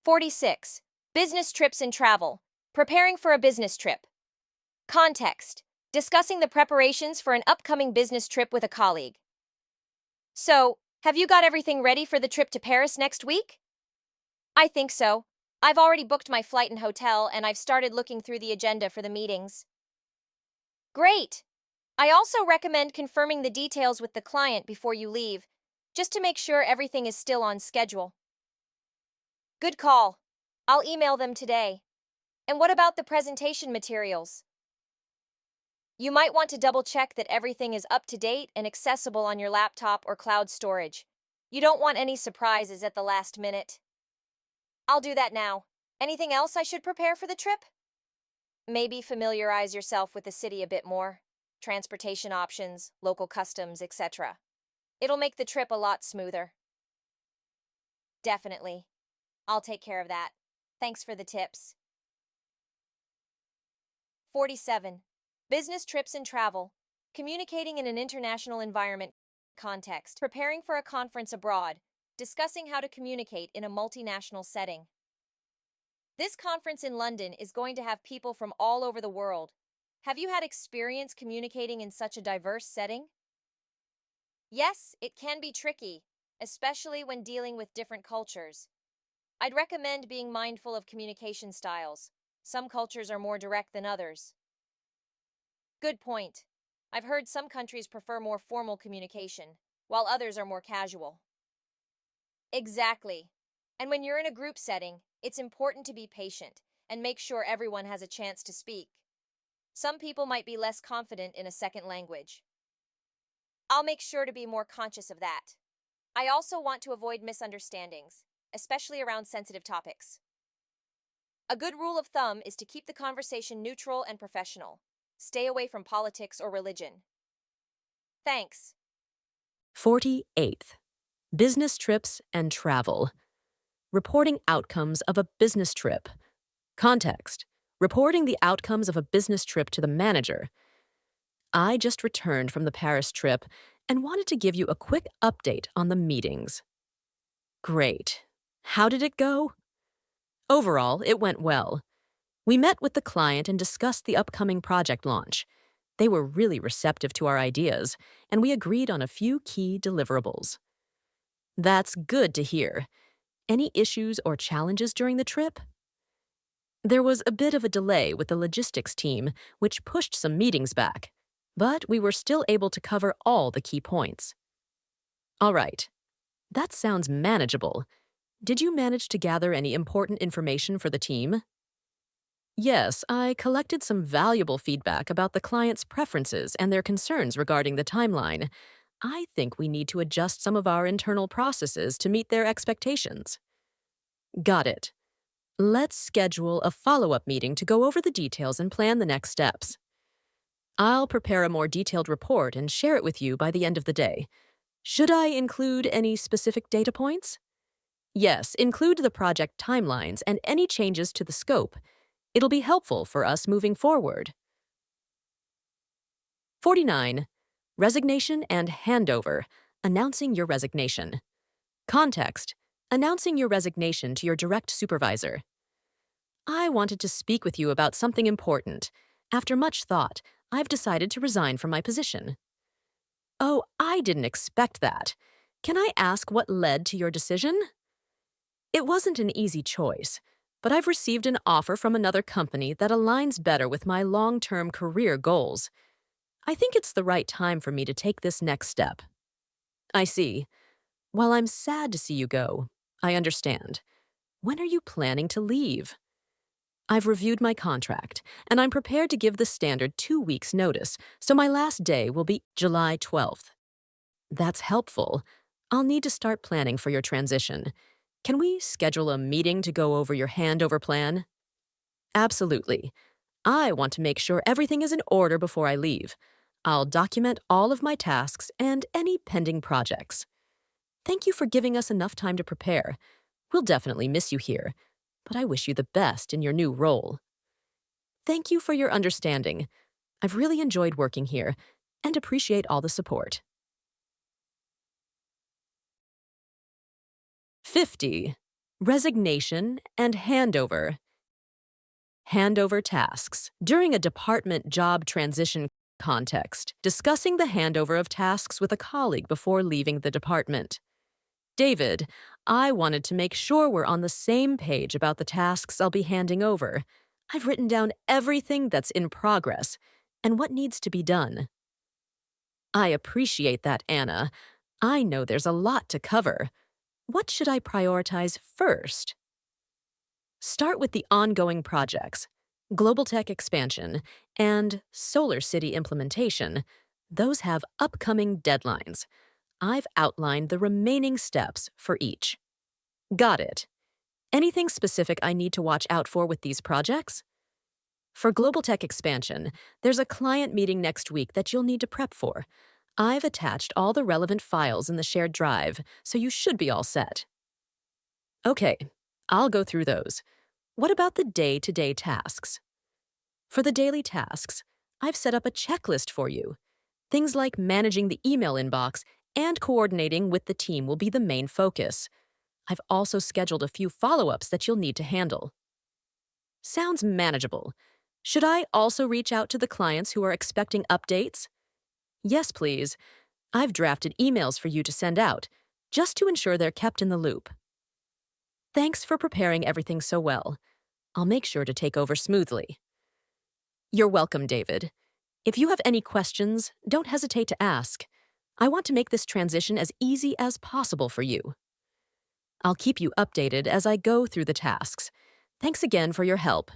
46. Business trips and travel. Preparing for a business trip. Context. Discussing the preparations for an upcoming business trip with a colleague. So, have you got everything ready for the trip to Paris next week? I think so. I've already booked my flight and hotel, and I've started looking through the agenda for the meetings. Great! I also recommend confirming the details with the client before you leave, just to make sure everything is still on schedule. Good call. I'll email them today. And what about the presentation materials? You might want to double check that everything is up to date and accessible on your laptop or cloud storage. You don't want any surprises at the last minute. I'll do that now. Anything else I should prepare for the trip? Maybe familiarize yourself with the city a bit more. Transportation options, local customs, etc. It'll make the trip a lot smoother. Definitely. I'll take care of that. Thanks for the tips. 47. Business trips and travel. Communicating in an international environment. Context. Preparing for a conference abroad. Discussing how to communicate in a multinational setting. This conference in London is going to have people from all over the world. Have you had experience communicating in such a diverse setting? Yes, it can be tricky, especially when dealing with different cultures. I'd recommend being mindful of communication styles. Some cultures are more direct than others. Good point. I've heard some countries prefer more formal communication, while others are more casual. Exactly. And when you're in a group setting, it's important to be patient and make sure everyone has a chance to speak. Some people might be less confident in a second language. I'll make sure to be more conscious of that. I also want to avoid misunderstandings, especially around sensitive topics. A good rule of thumb is to keep the conversation neutral and professional. Stay away from politics or religion. Thanks. 48th. Business trips and travel. Reporting outcomes of a business trip. Context. Reporting the outcomes of a business trip to the manager. I just returned from the Paris trip and wanted to give you a quick update on the meetings. Great. How did it go? Overall, it went well. We met with the client and discussed the upcoming project launch. They were really receptive to our ideas, and we agreed on a few key deliverables. That's good to hear. Any issues or challenges during the trip? There was a bit of a delay with the logistics team, which pushed some meetings back, but we were still able to cover all the key points. All right. That sounds manageable. Did you manage to gather any important information for the team? Yes, I collected some valuable feedback about the client's preferences and their concerns regarding the timeline. I think we need to adjust some of our internal processes to meet their expectations. Got it. Let's schedule a follow-up meeting to go over the details and plan the next steps. I'll prepare a more detailed report and share it with you by the end of the day. Should I include any specific data points? Yes, include the project timelines and any changes to the scope. It'll be helpful for us moving forward. 49. Resignation and handover. Announcing your resignation. Context. Announcing your resignation to your direct supervisor. I wanted to speak with you about something important. After much thought, I've decided to resign from my position. Oh, I didn't expect that. Can I ask what led to your decision? It wasn't an easy choice, but I've received an offer from another company that aligns better with my long-term career goals. I think it's the right time for me to take this next step. I see. While I'm sad to see you go, I understand. When are you planning to leave? I've reviewed my contract, and I'm prepared to give the standard 2 weeks' notice, so my last day will be July 12th. That's helpful. I'll need to start planning for your transition. Can we schedule a meeting to go over your handover plan? Absolutely. I want to make sure everything is in order before I leave. I'll document all of my tasks and any pending projects. Thank you for giving us enough time to prepare. We'll definitely miss you here, but I wish you the best in your new role. Thank you for your understanding. I've really enjoyed working here and appreciate all the support. 50. Resignation and handover. Handover tasks. During a department job transition context, discussing the handover of tasks with a colleague before leaving the department. David, I wanted to make sure we're on the same page about the tasks I'll be handing over. I've written down everything that's in progress and what needs to be done. I appreciate that, Anna. I know there's a lot to cover. What should I prioritize first? Start with the ongoing projects, Global Tech expansion, and Solar City implementation. Those have upcoming deadlines. I've outlined the remaining steps for each. Got it. Anything specific I need to watch out for with these projects? For Global Tech expansion, there's a client meeting next week that you'll need to prep for. I've attached all the relevant files in the shared drive, so you should be all set. Okay, I'll go through those. What about the day-to-day tasks? For the daily tasks, I've set up a checklist for you. Things like managing the email inbox and coordinating with the team will be the main focus. I've also scheduled a few follow-ups that you'll need to handle. Sounds manageable. Should I also reach out to the clients who are expecting updates? Yes, please. I've drafted emails for you to send out, just to ensure they're kept in the loop. Thanks for preparing everything so well. I'll make sure to take over smoothly. You're welcome, David. If you have any questions, don't hesitate to ask. I want to make this transition as easy as possible for you. I'll keep you updated as I go through the tasks. Thanks again for your help.